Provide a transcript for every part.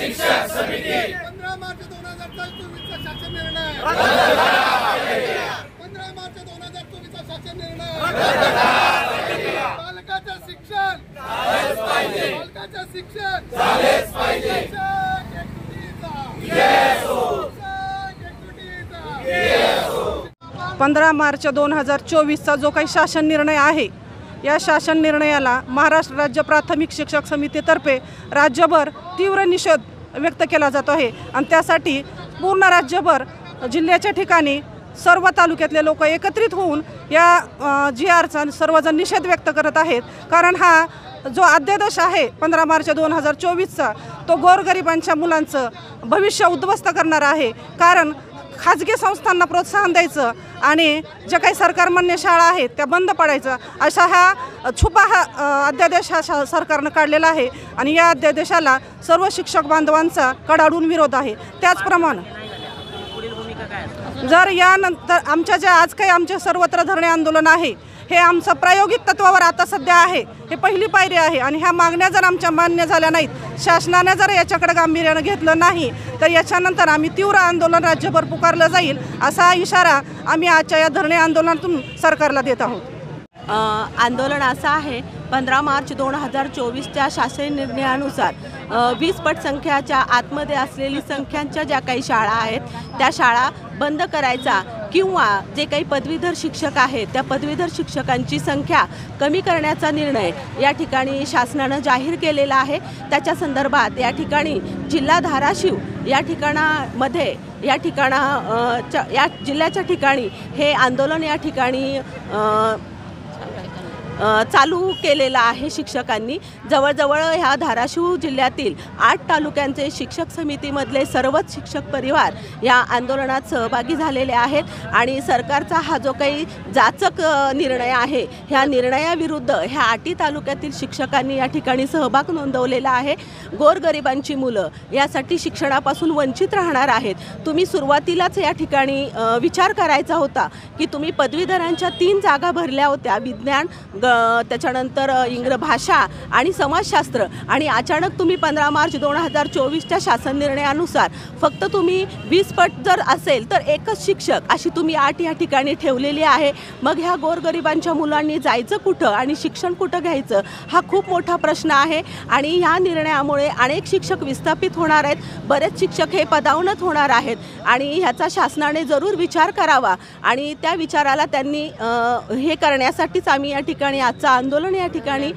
शिक्षक समिती 15 मार्च 2024 शासन निर्णय 15 मार्च 2024 शासन निर्णय पालकाचं शिक्षण झालेच पाहिजे, पालकाचं शिक्षण झालेच पाहिजे। शिक्षक एकजुटीचा 15 मार्च 2024चा जो काही शासन निर्णय आहे, या शासन निर्णयाला महाराष्ट्र राज्य प्राथमिक शिक्षक समितीतर्फे राज्यभर तीव्र निषेध व्यक्त केला जातो आहे। आणि त्यासाठी पूर्ण राज्यभर जिल्ह्याच्या ठिकाणी सर्व तालुक्यातले लोक एकत्रित होऊन या GRचा सर्वजण निषेध व्यक्त करत आहेत। कारण हा जो अध्यादेश आहे 15 मार्च 2024चा, तो गोरगरिबांच्या मुलांचं भविष्य उद्ध्वस्त करणारा आहे। कारण खाजगी संस्थांना प्रोत्साहन द्यायचं आणि जे काही सरकारमान्य शाळा आहेत त्या बंद पडायचं, अशा हा छुपा अध्यादेश सरकारनं काढलेला आहे। आणि या अध्यादेशाला सर्व शिक्षक बांधवांचा कडाडून विरोध आहे। त्याचप्रमाणे जर यानंतर आमच्या जे आज काही आमचे सर्वत्र धरणे आंदोलन आहे, हे आमचं प्रायोगिक तत्वावर आता सध्या आहे, हे पहिली पायरी आहे। आणि ह्या मागण्या जर आमच्या मान्य झाल्या नाहीत, शासनाने जर याच्याकडे गांभीर्यानं घेतलं नाही, तर याच्यानंतर आम्ही तीव्र आंदोलन राज्यभर पुकारलं जाईल, असा इशारा आम्ही आजच्या या धरणे आंदोलनातून सरकारला देत आहोत। आंदोलन असं आहे, 15 मार्च 2024च्या शासन निर्णयानुसार 20 पट संख्याच्या आतमध्ये असलेली संख्यांच्या ज्या काही शाळा आहेत त्या शाळा बंद करायचा किंवा जे काही पदवीधर शिक्षक आहेत त्या पदवीधर शिक्षकांची संख्या कमी करण्याचा निर्णय या ठिकाणी शासनानं जाहीर केलेला आहे। त्याच्या संदर्भात या ठिकाणी जिल्हा धाराशिव या ठिकाणामध्ये या जिल्ह्याच्या ठिकाणी हे आंदोलन या ठिकाणी चालू केलेला आहे। शिक्षकांनी जवळजवळ ह्या धाराशिव जिल्ह्यातील 8 तालुक्यांचे शिक्षक समितीमधले सर्वच शिक्षक परिवार या आंदोलनात सहभागी झालेले आहेत। आणि सरकारचा हा जो काही जाचक निर्णय आहे, ह्या निर्णयाविरुद्ध ह्या 8 तालुक्यातील शिक्षकांनी या ठिकाणी सहभाग नोंदवलेला आहे। गोरगरिबांची मुलं यासाठी शिक्षणापासून वंचित राहणार आहेत। तुम्ही सुरुवातीलाच या ठिकाणी विचार करायचा होता की तुम्ही पदवीधरांच्या 3 जागा भरल्या होत्या, विज्ञान, त्याच्यानंतर इंग्रजी भाषा आणि समाजशास्त्र, आणि अचानक तुम्ही 15 मार्च 2024च्या शासन निर्णयानुसार फक्त तुम्ही 20 पट जर असेल तर एकच शिक्षक अशी तुम्ही 8 या ठिकाणी ठेवलेली आहे। मग ह्या गोरगरिबांच्या मुलांनी जायचं कुठं आणि शिक्षण कुठं घ्यायचं, हा खूप मोठा प्रश्न आहे। आणि ह्या निर्णयामुळे अनेक शिक्षक विस्थापित होणार आहेत, बरेच शिक्षक हे पदावनत होणार आहेत। आणि ह्याचा शासनाने जरूर विचार करावा आणि त्या विचाराला त्यांनी हे करण्यासाठीच आम्ही या ठिकाणी आजचं आंदोलन या ठिकाणी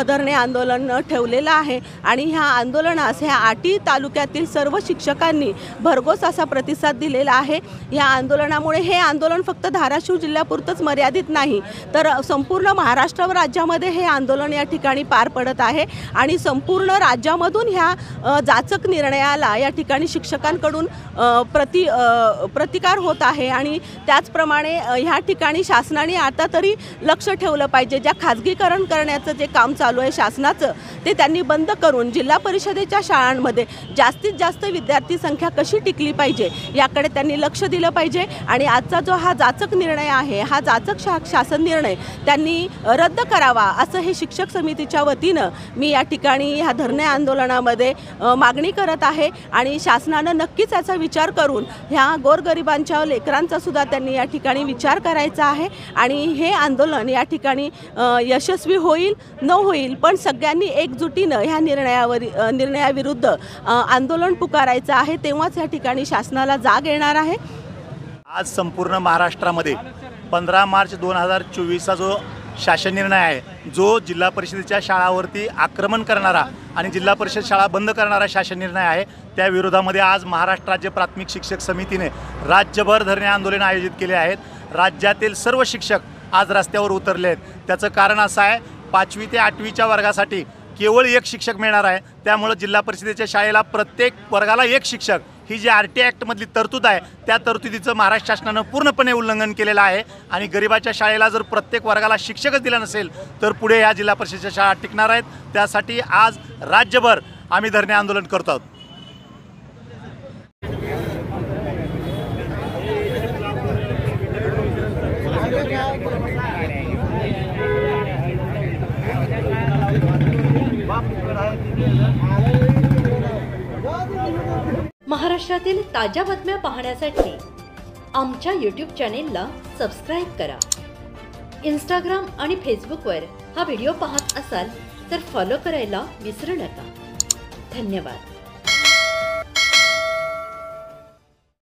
धरणे आंदोलन ठेवलेलं आहे। आणि ह्या आंदोलनास ह्या 8 तालुक्यातील सर्व शिक्षकांनी भरघोस असा प्रतिसाद दिलेला आहे। ह्या आंदोलनामुळे हे आंदोलन फक्त धाराशिव जिल्ह्यापुरतंच मर्यादित नाही, तर संपूर्ण महाराष्ट्र राज्यामध्ये हे आंदोलन या ठिकाणी पार पडत आहे। आणि संपूर्ण राज्यामधून ह्या जाचक निर्णयाला या ठिकाणी शिक्षकांकडून प्रतिकार होत आहे। आणि त्याचप्रमाणे ह्या ठिकाणी शासनाने आता तरी लक्ष ठेवलं पाहिजे। ज्या खाजगीकरण करण्याचं जे काम चालू आहे शासनाचं, ते त्यांनी बंद करून जिल्हा परिषदेच्या शाळांमध्ये जास्तीत जास्त विद्यार्थी संख्या कशी टिकली पाहिजे याकडे त्यांनी लक्ष दिलं पाहिजे। आणि आजचा जो हा जाचक निर्णय आहे, हा जाचक शासन निर्णय त्यांनी रद्द करावा असं हे शिक्षक समितीच्या वतीनं मी या ठिकाणी ह्या धरणे आंदोलनामध्ये मागणी करत आहे। आणि शासनानं नक्कीच याचा विचार करून ह्या गोरगरिबांच्या लेकरांचा सुद्धा त्यांनी या ठिकाणी विचार करायचा आहे। आणि हे आंदोलन या ठिकाणी यशस्वी होईल न होईल, पण सगळ्यांनी एकजुटीनं ह्या निर्णयाविरुद्ध आंदोलन पुकारायचं आहे, तेव्हाच या ठिकाणी शासनाला जाग येणार आहे। आज संपूर्ण महाराष्ट्रामध्ये 15 मार्च 2024चा जो शासन निर्णय आहे, जो जिल्हा परिषदेच्या शाळावरती आक्रमण करणारा आणि जिल्हा परिषद शाळा बंद करणारा शासन निर्णय आहे, त्या विरोधामध्ये आज महाराष्ट्र राज्य प्राथमिक शिक्षक समितीने राज्यभर धरणे आंदोलन आयोजित केले आहेत। राज्यातील सर्व शिक्षक आज रस्त्यावर उतरले आहेत। त्याचं कारण असं आहे, 5वी ते 8वीच्या वर्गासाठी केवळ 1 शिक्षक मिळणार आहे। त्यामुळे जिल्हा परिषदेच्या शाळेला प्रत्येक वर्गाला 1 शिक्षक ही जी RT ॲक्टमधली तरतूद आहे, त्या तरतुदीचं महाराष्ट्र शासनानं पूर्णपणे उल्लंघन केलेलं आहे। आणि गरिबाच्या शाळेला जर प्रत्येक वर्गाला शिक्षकच दिला नसेल तर पुढे ह्या जिल्हा परिषदेच्या शाळा टिकणार आहेत। त्यासाठी आज राज्यभर आम्ही धरणे आंदोलन करत आहोत। बाप महाराष्ट्रातील ताज्या बातम्या पाहण्यासाठी आमच्या यूट्यूब चॅनेलला सबस्क्राईब करा. इंस्टाग्राम आणि फेसबुकवर हा व्हिडिओ पाहत असाल तर फॉलो करायला विसरू नका. धन्यवाद.